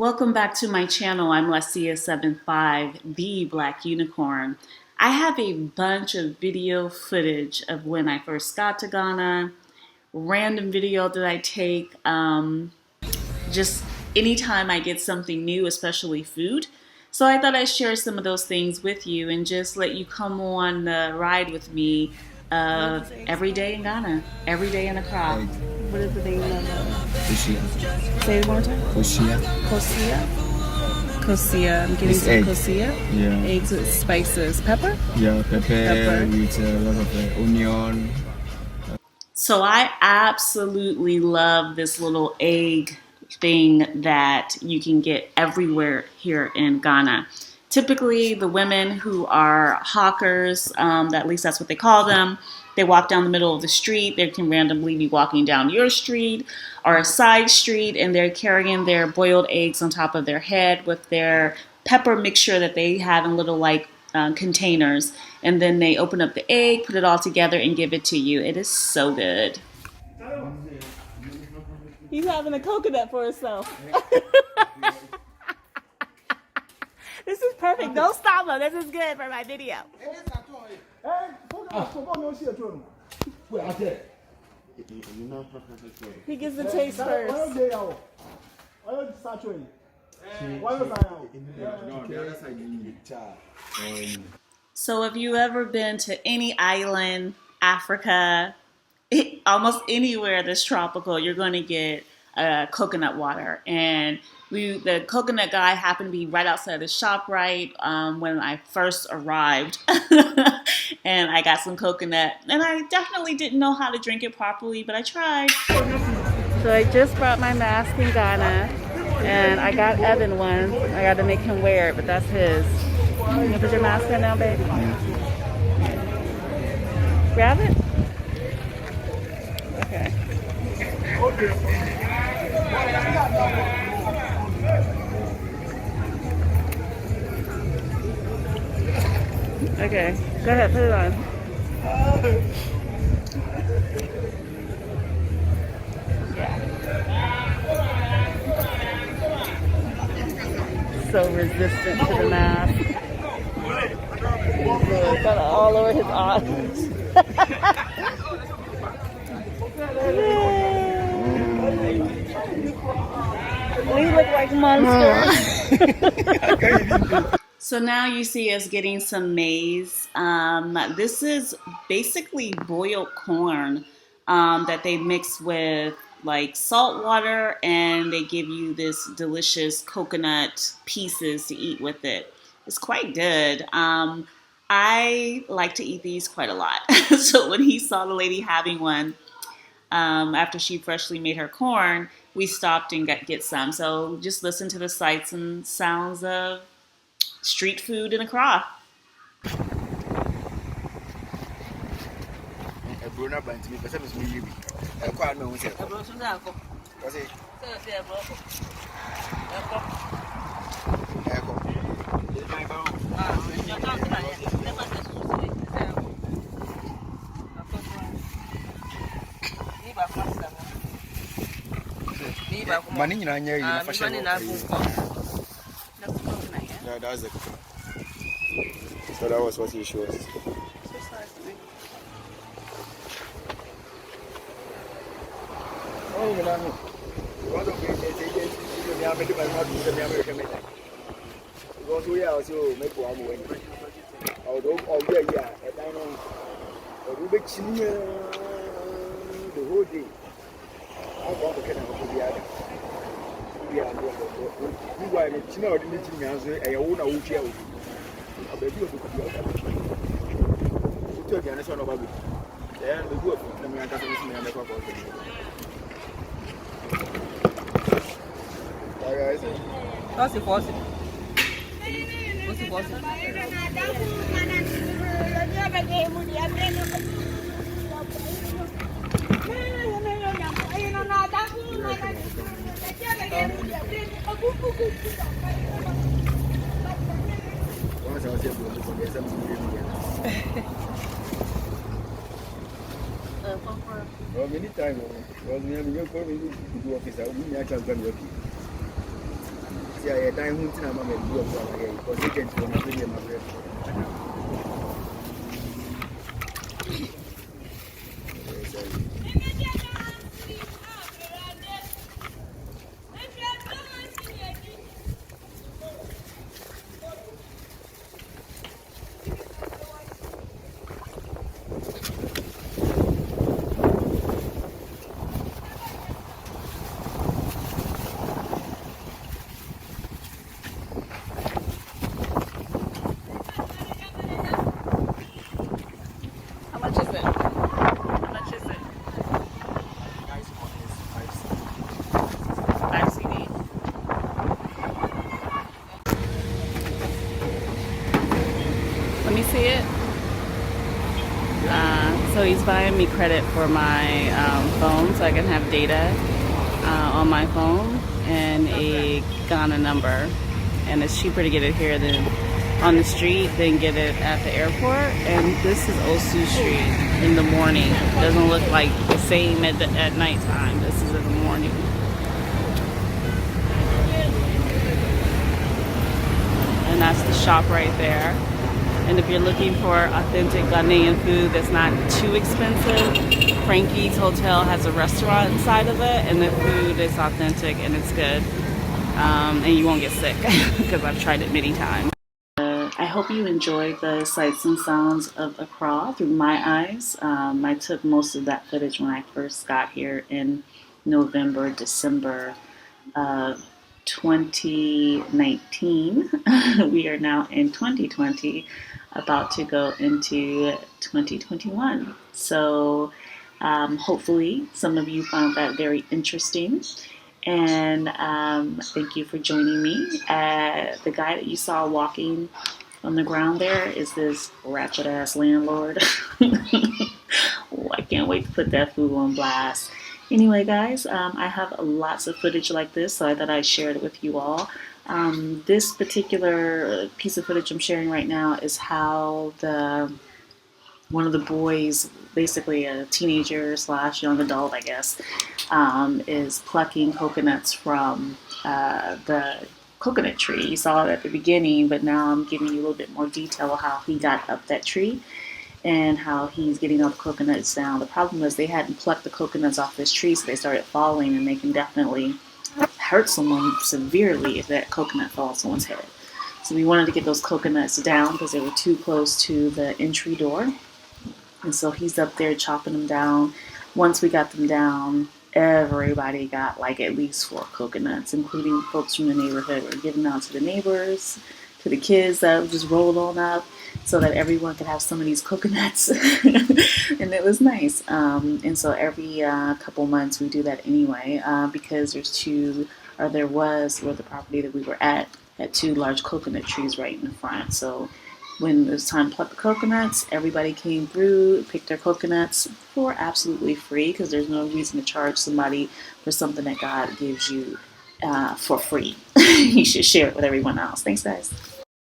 Welcome back to my channel. I'm Lesia75, the Black Unicorn. I have a bunch of video footage of when I first got to Ghana, random video that I take, just anytime I get something new, especially food. So I thought I'd share some of those things with you and just let you come on the ride with me every day in Ghana, every day in Accra. What is the name of it? Kosia. Say it one more time. Kosia. Kosia. Kosia. I'm getting It's some egg. kosia. Yeah. Eggs with spices. Pepper? Yeah, pepper. With a lot of onion. So I absolutely love this little egg thing that you can get everywhere here in Ghana. Typically, the women who are hawkers, at least that's what they call them, they walk down the middle of the street. They can randomly be walking down your street or a side street, and they're carrying their boiled eggs on top of their head with their pepper mixture that they have in little containers. And then they open up the egg, put it all together, and give it to you. It is so good. He's having a coconut for himself. This is perfect. Don't stop him. This is good for my video. He gets the taste first. So if you ever been to any island, Africa, almost anywhere that's tropical, you're going to get coconut water. And the coconut guy happened to be right outside the ShopRite when I first arrived. And I got some coconut. And I definitely didn't know how to drink it properly, but I tried. So I just brought my mask in Ghana. And I got Evan one. I got to make him wear it, but that's his. You put your mask on now, babe? Grab it? Okay. Okay, go ahead, put it on. So resistant to the mask. It's got it all over his eyes. We look like monsters. So now you see us getting some maize. This is basically boiled corn that they mix with like salt water, and they give you this delicious coconut pieces to eat with it. It's quite good. I like to eat these quite a lot. So when he saw the lady having one, after she freshly made her corn, we stopped and get some. So just listen to the sights and sounds of street food in Accra. Yeah, that's the coconut. So that was what he showed us. What's it? Many times, because we have to go to the office, we actually yeah, time hunting I'm a do because agent will not be my bread. How much is it? How much is it? Nice one is 5 CD. Let me see it. So he's buying me credit for my phone so I can have data on my phone and a Ghana number. And it's cheaper to get it here than on the street than get it at the airport. And this is Osu Street in the morning. It doesn't look like the same at nighttime. This is in the morning. And that's the shop right there. And if you're looking for authentic Ghanaian food that's not too expensive, Frankie's Hotel has a restaurant inside of it, and the food is authentic and it's good. And you won't get sick because I've tried it many times. I hope you enjoyed the sights and sounds of Accra through my eyes. I took most of that footage when I first got here in November, December of 2019. We are now in 2020, about to go into 2021. So hopefully some of you found that very interesting. And thank you for joining me. The guy that you saw walking on the ground there is this ratchet ass landlord. Oh, I can't wait to put that fool on blast. Anyway, guys, I have lots of footage like this, so I thought I'd share it with you all. This particular piece of footage I'm sharing right now is how one of the boys, basically a teenager slash young adult, I guess, is plucking coconuts from the coconut tree. You saw it at the beginning, but now I'm giving you a little bit more detail of how he got up that tree and how he's getting all the coconuts down. The problem was they hadn't plucked the coconuts off this tree, so they started falling, and they can definitely hurt someone severely if that coconut falls on someone's head. So we wanted to get those coconuts down because they were too close to the entry door. And so he's up there chopping them down. Once we got them down, everybody got like at least 4 coconuts, including folks from the neighborhood. We're giving out to the neighbors, to the kids that just rolled on up so that everyone could have some of these coconuts. And it was nice. And so every couple months we do that anyway, because there was where the property that we were at had 2 large coconut trees right in the front. So when it was time to pluck the coconuts, everybody came through, picked their coconuts for absolutely free, because there's no reason to charge somebody for something that God gives you for free. You should share it with everyone else. Thanks, guys.